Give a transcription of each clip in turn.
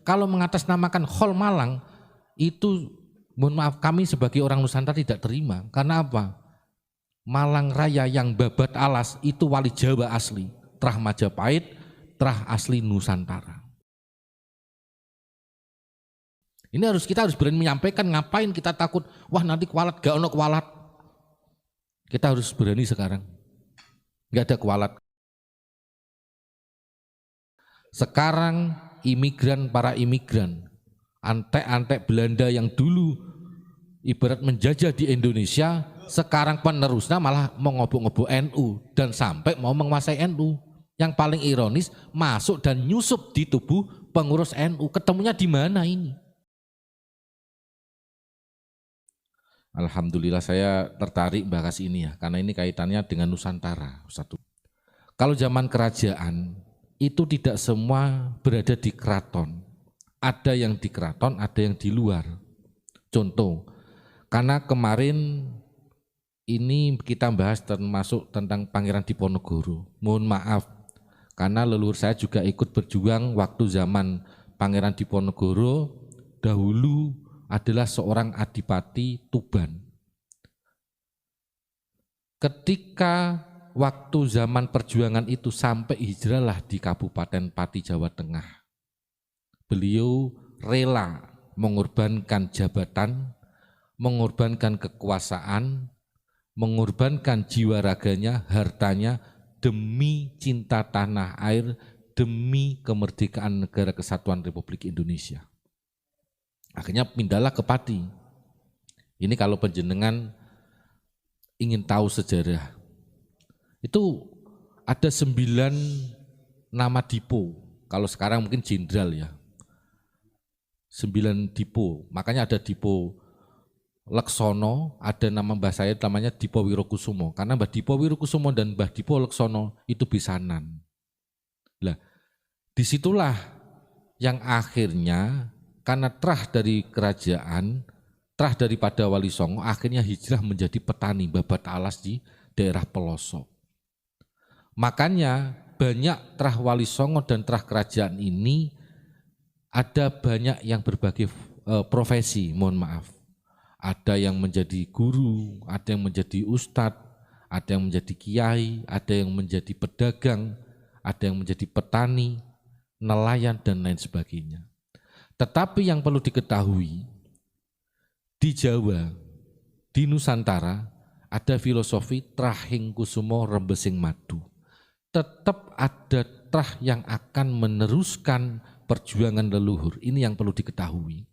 Kalau mengatasnamakan Khol Malang, itu mohon maaf kami sebagai orang Nusantara tidak terima. Karena apa? Malang Raya yang babat alas itu wali Jawa asli, trah Majapahit, trah asli Nusantara. Ini kita harus berani menyampaikan, ngapain kita takut, wah nanti kualat, gak ono kualat. Kita harus berani sekarang, gak ada kualat. Sekarang para imigran, antek-antek Belanda yang dulu ibarat menjajah di Indonesia, sekarang penerusnya malah mengobok-ngobok NU dan sampai mau menguasai NU. Yang paling ironis, masuk dan nyusup di tubuh pengurus NU. Ketemunya di mana ini? Alhamdulillah saya tertarik bahas ini ya, karena ini kaitannya dengan Nusantara. Satu. Kalau zaman kerajaan, itu tidak semua berada di keraton. Ada yang di keraton, ada yang di luar. Contoh, karena kemarin ini kita bahas termasuk tentang Pangeran Diponegoro. Mohon maaf, karena leluhur saya juga ikut berjuang waktu zaman Pangeran Diponegoro dahulu adalah seorang adipati Tuban. Ketika waktu zaman perjuangan itu sampai hijrahlah di Kabupaten Pati, Jawa Tengah. Beliau rela mengorbankan jabatan, mengorbankan kekuasaan, mengorbankan jiwa raganya, hartanya, demi cinta tanah air, demi kemerdekaan Negara Kesatuan Republik Indonesia. Akhirnya pindahlah ke Pati. Ini kalau penjenengan ingin tahu sejarah, itu ada 9 nama dipo, kalau sekarang mungkin jenderal ya, 9 dipo, makanya ada Dipo Leksono, ada nama mbah saya namanya Dipo Wirokusumo, karena Mbah Dipo Wirokusumo dan Mbah Dipo Leksono itu pisanan. Lah, disitulah yang akhirnya karena trah dari kerajaan, trah daripada Wali Songo, akhirnya hijrah menjadi petani babat alas di daerah pelosok. Makanya banyak trah Wali Songo dan trah kerajaan ini ada banyak yang berbagai profesi, mohon maaf. Ada yang menjadi guru, ada yang menjadi ustadz, ada yang menjadi kiai, ada yang menjadi pedagang, ada yang menjadi petani, nelayan dan lain sebagainya. Tetapi yang perlu diketahui, di Jawa, di Nusantara ada filosofi trahing kusumo rembesing madu. Tetap ada trah yang akan meneruskan perjuangan leluhur. Ini yang perlu diketahui.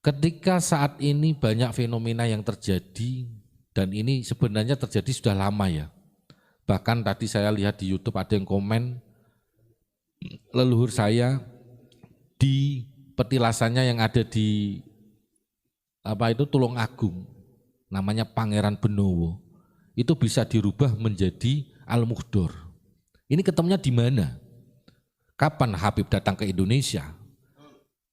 Ketika saat ini banyak fenomena yang terjadi, dan ini sebenarnya terjadi sudah lama ya. Bahkan tadi saya lihat di YouTube ada yang komen, leluhur saya di petilasannya yang ada di Tulungagung, namanya Pangeran Benowo, itu bisa dirubah menjadi Al-Muhdor. Ini ketemunya di mana? Kapan Habib datang ke Indonesia?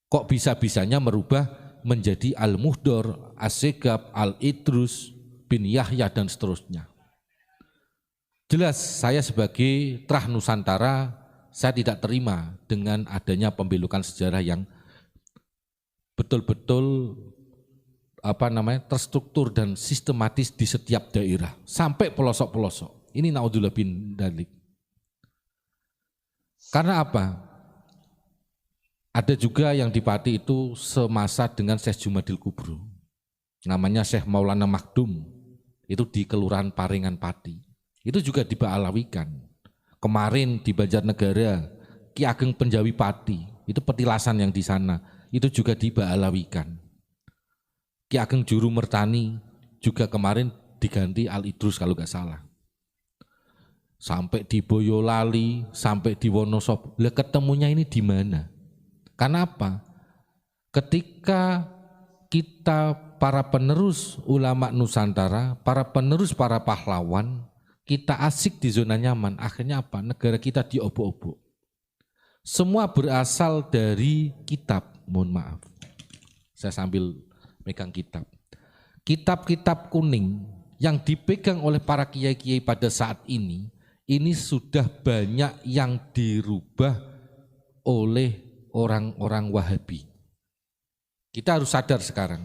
Kok bisa-bisanya merubah menjadi Al-Muhdor, As-Segaf, Al-Idrus, bin Yahya dan seterusnya? Jelas saya sebagai trah Nusantara, saya tidak terima dengan adanya pembelokan sejarah yang betul-betul terstruktur dan sistematis di setiap daerah sampai pelosok-pelosok. Ini naudzubillah bin dzalik. Karena apa? Ada juga yang di Pati itu semasa dengan Syekh Jumadil Kubro, namanya Syekh Maulana Makdum, itu di Kelurahan Paringan Pati. Itu juga diba'alawikan. Kemarin di Banjarnegara, Ki Ageng Penjawi Pati, itu petilasan yang di sana, itu juga diba'alawikan. Ki Ageng Juru Mertani juga kemarin diganti Al-Idrus kalau nggak salah. Sampai di Boyolali, sampai di Wonosobo. Lah ketemunya ini di mana? Kenapa? Ketika kita para penerus ulama Nusantara, para penerus para pahlawan, kita asik di zona nyaman, akhirnya apa? Negara kita diobok-obok. Semua berasal dari kitab, mohon maaf. Saya sambil megang kitab. Kitab-kitab kuning yang dipegang oleh para kiai-kiai pada saat ini sudah banyak yang dirubah oleh orang-orang Wahabi. Kita harus sadar sekarang.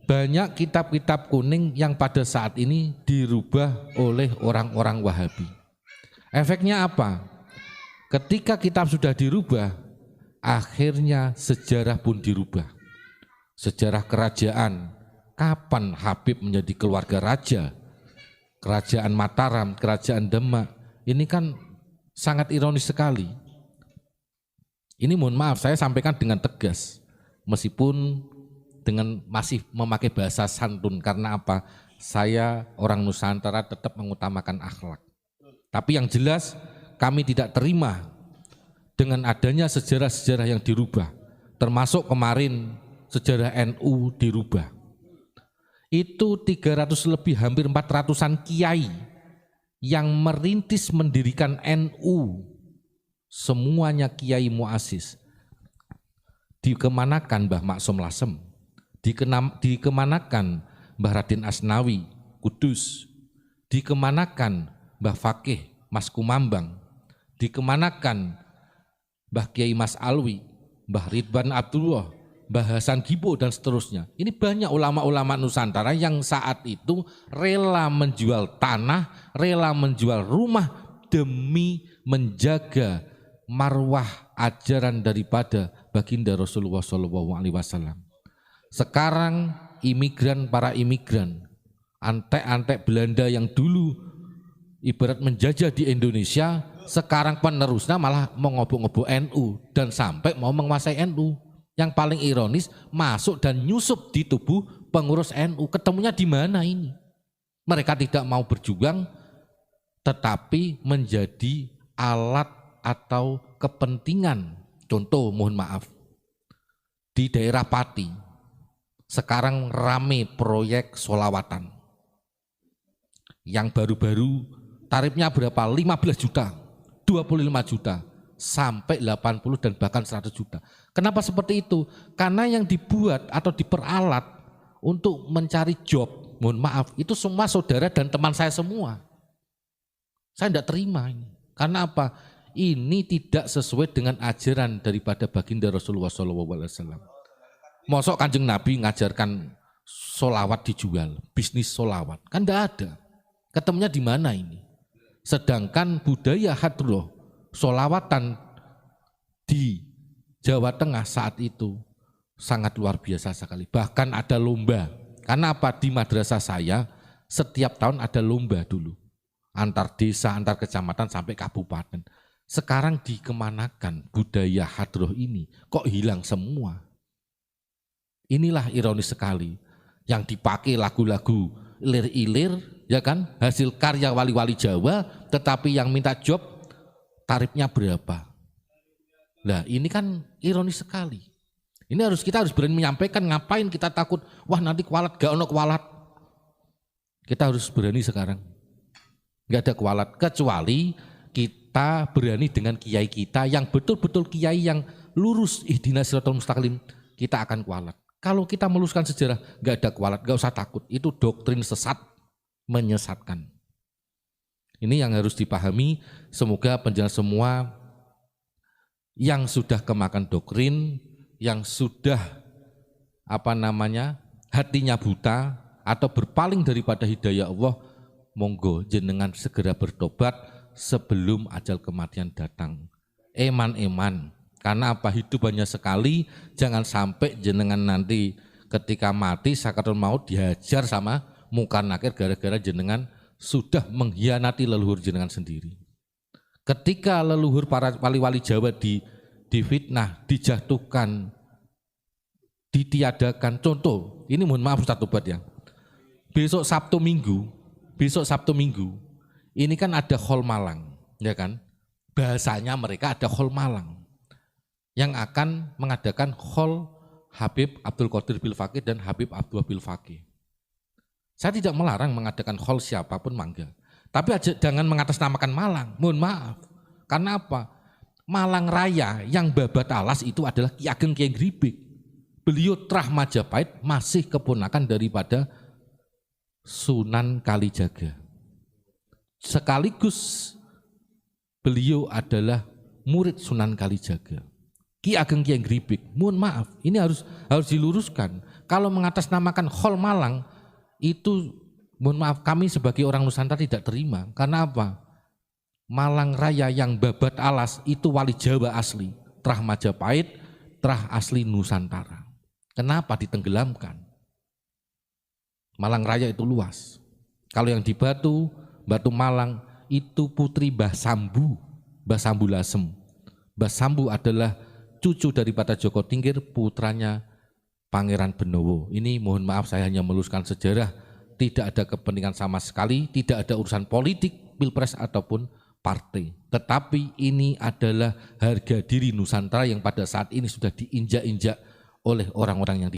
Banyak kitab-kitab kuning yang pada saat ini dirubah oleh orang-orang Wahabi. Efeknya apa? Ketika kitab sudah dirubah, akhirnya sejarah pun dirubah. Sejarah kerajaan, kapan Habib menjadi keluarga raja? Kerajaan Mataram, kerajaan Demak, ini kan sangat ironis sekali. Ini mohon maaf, saya sampaikan dengan tegas, meskipun dengan masih memakai bahasa santun. Karena apa? Saya orang Nusantara tetap mengutamakan akhlak. Tapi yang jelas kami tidak terima dengan adanya sejarah-sejarah yang dirubah. Termasuk kemarin sejarah NU dirubah. Itu 300 lebih, hampir 400-an kiai yang merintis mendirikan NU. Semuanya kiai muasis. Dikemanakan Mbah Maksum Lasem? Dikemanakan Mbah Raden Asnawi, Kudus? Dikemanakan Mbah Fakih, Mas Kumambang? Dikemanakan Mbah Kiai Mas Alwi, Mbah Ridwan Abdullah, Mbah Hasan Gibo, dan seterusnya. Ini banyak ulama-ulama Nusantara yang saat itu rela menjual tanah, rela menjual rumah demi menjaga marwah ajaran daripada baginda Rasulullah SAW. Sekarang para imigran, antek-antek Belanda yang dulu ibarat menjajah di Indonesia, sekarang penerusnya malah mengobok-ngobok NU dan sampai mau menguasai NU. Yang paling ironis, masuk dan nyusup di tubuh pengurus NU. Ketemunya di mana ini? Mereka tidak mau berjuang, tetapi menjadi alat atau kepentingan. Contoh, mohon maaf, di daerah Pati sekarang rame proyek sholawatan yang baru-baru tarifnya berapa? 15 juta, 25 juta, sampai 80 dan bahkan 100 juta. Kenapa seperti itu? Karena yang dibuat atau diperalat untuk mencari job, mohon maaf, itu semua saudara dan teman saya semua. Saya tidak terima ini. Karena apa? Ini tidak sesuai dengan ajaran daripada baginda Rasulullah SAW. Mosok Kanjeng Nabi ngajarkan solawat dijual, bisnis solawat, kan tidak ada. Ketemunya di mana ini? Sedangkan budaya hadroh, solawatan di Jawa Tengah saat itu sangat luar biasa sekali. Bahkan ada lomba. Karena apa? Di madrasah saya setiap tahun ada lomba dulu. Antar desa, antar kecamatan sampai kabupaten. Sekarang dikemanakan budaya hadroh ini? Kok hilang semua? Inilah ironis sekali, yang dipakai lagu-lagu ilir-ilir, ya kan, hasil karya wali-wali Jawa, tetapi yang minta job tarifnya berapa? Nah, ini kan ironis sekali. Kita harus berani menyampaikan, ngapain kita takut, wah nanti kualat, gak ono kualat. Kita harus berani sekarang. Gak ada kualat, kecuali kita berani dengan kiai kita yang betul-betul kiai yang lurus, ihdinas siratal mustaqim, kita akan kualat. Kalau kita meluskan sejarah, gak ada kualat, gak usah takut. Itu doktrin sesat, menyesatkan. Ini yang harus dipahami. Semoga penjelasan semua yang sudah kemakan doktrin, yang sudah hatinya buta atau berpaling daripada hidayah Allah, monggo jenengan segera bertobat sebelum ajal kematian datang. Eman-eman. Karena apa? Hidup hanya sekali, jangan sampai jenengan nanti ketika mati sakaratul maut dihajar sama Munkar Nakir gara-gara jenengan sudah mengkhianati leluhur jenengan sendiri. Ketika leluhur para wali-wali Jawa difitnah, dijatuhkan, ditiadakan. Contoh, ini mohon maaf Ustaz Tobat ya. Besok Sabtu Minggu, ini kan ada Khol Malang, ya kan? Bahasanya mereka ada Khol Malang yang akan mengadakan Khol Habib Abdul Qadir Bil Faqih dan Habib Abdullah Bil Faqih. Saya tidak melarang mengadakan Khol siapapun mangga, tapi jangan mengatasnamakan Malang, mohon maaf. Karena apa? Malang Raya yang babat alas itu adalah Ki Ageng Kyai Gribik. Beliau Trah Majapahit masih keponakan daripada Sunan Kalijaga. Sekaligus beliau adalah murid Sunan Kalijaga. Ki Ageng Kyai Gribik, mohon maaf, ini harus diluruskan. Kalau mengatasnamakan Khol Malang itu, mohon maaf, kami sebagai orang Nusantara tidak terima. Karena apa? Malang Raya yang babat alas itu wali Jawa asli, Trah Majapahit, trah asli Nusantara. Kenapa ditenggelamkan? Malang Raya itu luas. Kalau yang di Batu Malang itu putri Mbah Sambu Lasem. Mbah Sambu adalah cucu daripada Joko Tingkir, putranya Pangeran Benowo. Ini mohon maaf, saya hanya meluruskan sejarah, tidak ada kepentingan sama sekali, tidak ada urusan politik, pilpres ataupun partai. Tetapi ini adalah harga diri Nusantara yang pada saat ini sudah diinjak-injak oleh orang-orang yang